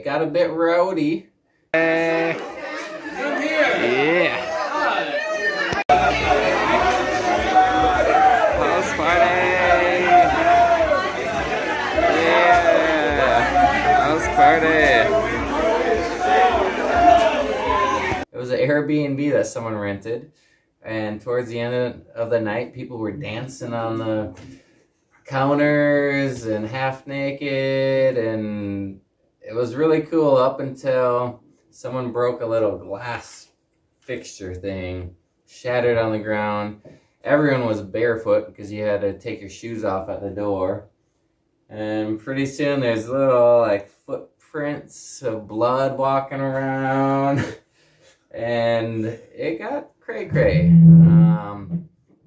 it got a bit rowdy. Hey. Come here. Yeah. House party. Yeah. House party. It was an Airbnb that someone rented, and towards the end of the night, people were dancing on the counters and half naked, and it was really cool up until someone broke a little glass fixture thing, shattered on the ground. Everyone was barefoot because you had to take your shoes off at the door, and pretty soon there's little like footprints of blood walking around, and it got cray.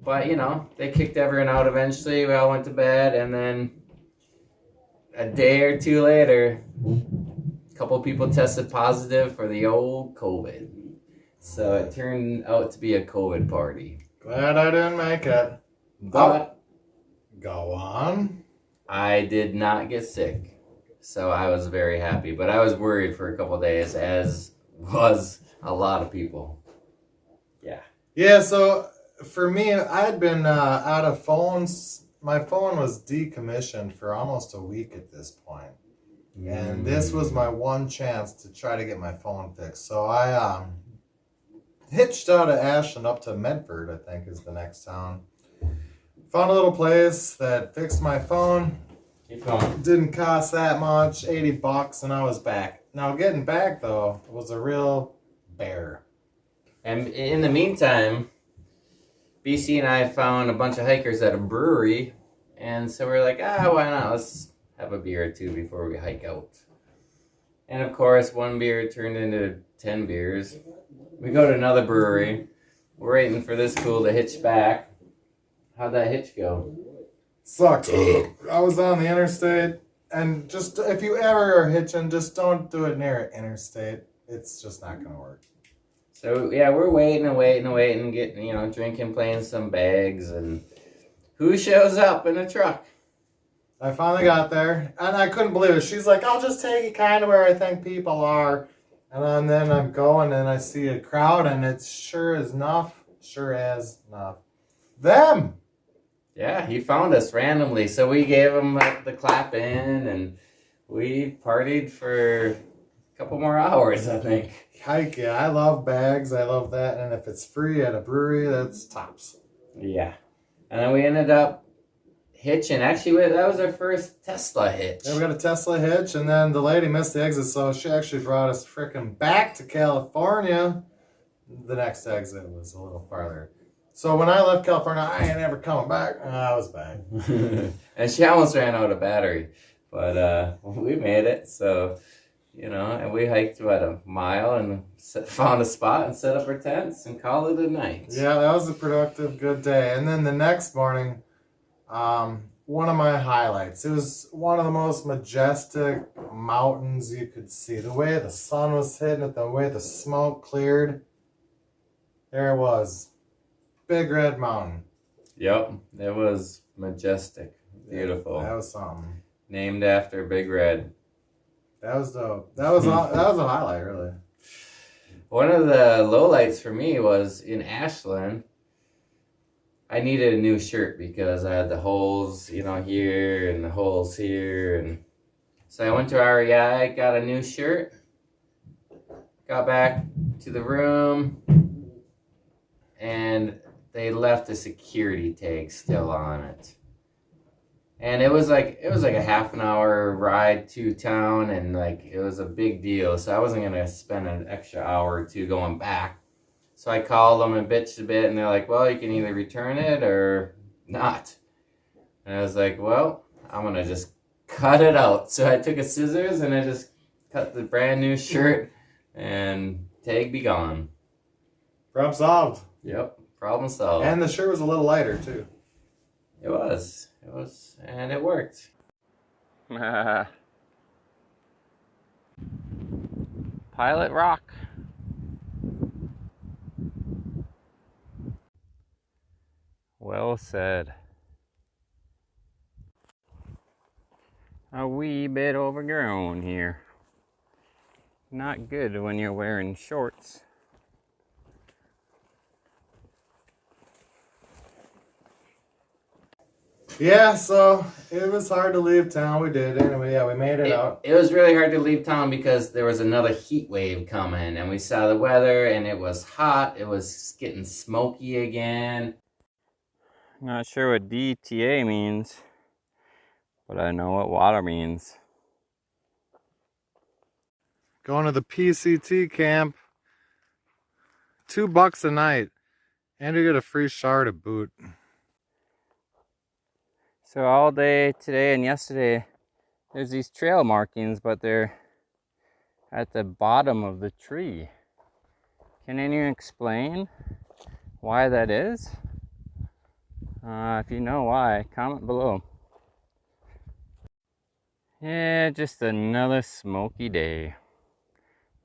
But, you know, they kicked everyone out eventually. We all went to bed, and then a day or two later, a couple people tested positive for the old COVID. So it turned out to be a COVID party. Glad I didn't make it. But go on. I did not get sick, so I was very happy. But I was worried for a couple days, as was a lot of people. Yeah. Yeah, so for me, I'd been out of phones. My phone was decommissioned for almost a week at this point. And this was my one chance to try to get my phone fixed. So I hitched out of Ashland up to Medford, I think is the next town. Found a little place that fixed my phone. Keep going. Didn't cost that much, $80, and I was back. Now getting back, though, was a real bear. And in the meantime, BC and I found a bunch of hikers at a brewery, and so we're like, why not? Let's have a beer or two before we hike out. And of course, one beer turned into 10 beers. We go to another brewery. We're waiting for this fool to hitch back. How'd that hitch go? Sucked. I was on the interstate, and just if you ever are hitching, just don't do it near an interstate. It's just not going to work. So, yeah, we're waiting, getting, drinking, playing some bags, and who shows up in a truck? I finally got there, and I couldn't believe it. She's like, I'll just take you kind of where I think people are. And then I'm going, and I see a crowd, and it's sure as enough, them! Yeah, he found us randomly, so we gave him the clap in, and we partied for a couple more hours, I think. Hike, yeah, I love bags, I love that, and if it's free at a brewery, that's tops. Yeah. And then we ended up hitching. Actually, that was our first Tesla hitch. Yeah, we got a Tesla hitch, and then the lady missed the exit, so she actually brought us freaking back to California. The next exit was a little farther. So when I left California, I ain't ever coming back. I was back. And she almost ran out of battery. But we made it, so... and we hiked about a mile and found a spot and set up our tents and called it a night. Yeah, that was a productive, good day. And then the next morning, one of my highlights. It was one of the most majestic mountains you could see. The way the sun was hitting it, the way the smoke cleared. There it was. Big Red Mountain. Yep, it was majestic. Beautiful. That was something. Named after Big Red. That was dope. That was a highlight, really. One of the lowlights for me was in Ashland. I needed a new shirt because I had the holes, here and the holes here, and so I went to REI, got a new shirt, got back to the room, and they left a security tag still on it. And it was like a half an hour ride to town, and it was a big deal. So I wasn't gonna spend an extra hour or two going back. So I called them and bitched a bit, and they're like, well, you can either return it or not. And I was like, well, I'm gonna just cut it out. So I took a scissors and I just cut the brand new shirt, and tag be gone. Problem solved. Yep, problem solved. And the shirt was a little lighter too. It was, and it worked. Pilot Rock. Well said. A wee bit overgrown here. not good when you're wearing shorts. Yeah, so it was hard to leave town. We did anyway. Yeah, we made it out. It was really hard to leave town because there was another heat wave coming, and we saw the weather, and it was hot. It was getting smoky again. Not sure what DTA means, but I know what water means. Going to the PCT camp. $2 a night, and you get a free shower to boot. So all day today and yesterday, there's these trail markings, but they're at the bottom of the tree. Can anyone explain why that is? If you know why, comment below. Yeah, just another smoky day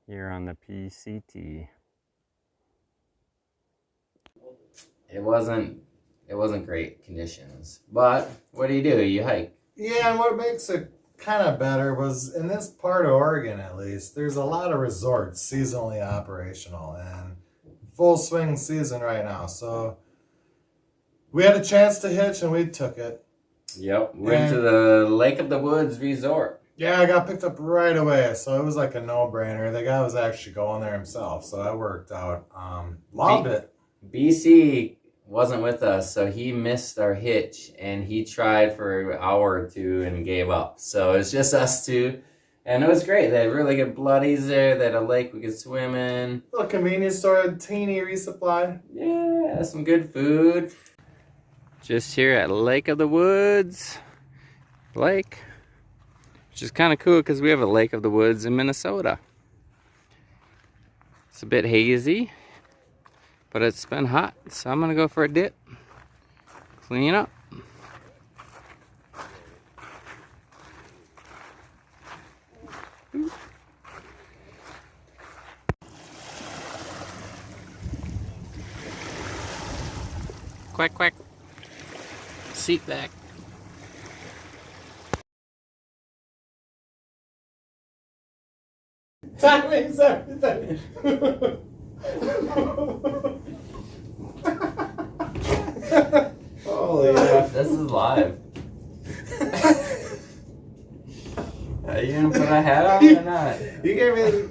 here on the PCT. It wasn't great conditions, but what do? You hike. Yeah, and what makes it kind of better was in this part of Oregon, at least, there's a lot of resorts seasonally operational and full swing season right now. So we had a chance to hitch and we took it. Yep, went to the Lake of the Woods resort. Yeah, I got picked up right away, so it was like a no-brainer. The guy was actually going there himself, so that worked out. Loved it. BC wasn't with us, so he missed our hitch, and he tried for an hour or two and gave up. So it's just us two, and it was great. They had really good bloodies there. They had a lake we could swim in. Little convenience store, teeny resupply. Yeah, some good food. Just here at Lake of the Woods Lake, which is kind of cool because we have a Lake of the Woods in Minnesota. It's a bit hazy, but it's been hot, so I'm gonna go for a dip, clean up. Quack, quack. Seat back. Timing's everything. Holy crap, this is live. Are you gonna put a hat on or not? You gave me.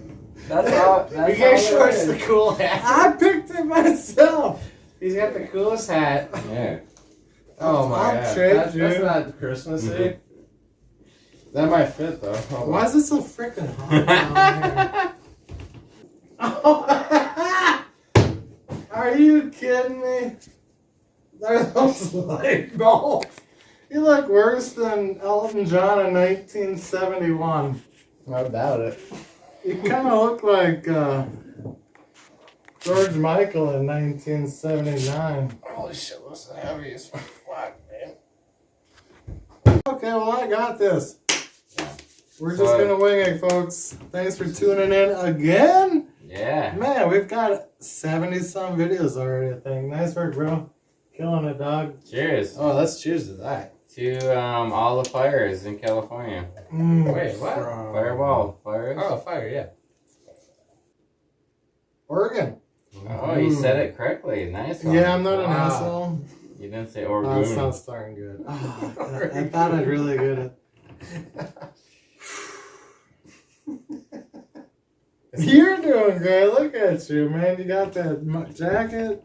That's all. You gave Schwartz the cool hat. I picked it myself. He's got the coolest hat. Yeah. Oh my god. That's not Christmassy. That might fit though. Why is it so freaking hot down here? Are you kidding me? They're those light bulbs. You look worse than Elton John in 1971. I doubt it. You kind of look like George Michael in 1979. Holy shit, looks heavy as fuck, man. Okay, well, I got this. We're just going to wing it, folks. Thanks for tuning in again. Yeah. Man, we've got 70-some videos already, I think. Nice work, bro. Killing it, dog. Cheers. Oh, let's cheers to that. To all the fires in California. Wait, what? Fireball fires. Oh, fire, yeah. Oregon. Oh, you said it correctly. Nice one. Yeah, I'm not an asshole. You didn't say Oh, Oregon. that sounds starting good. Oh, I thought I'd really good at. You're doing great. Look at you, man. You got that jacket.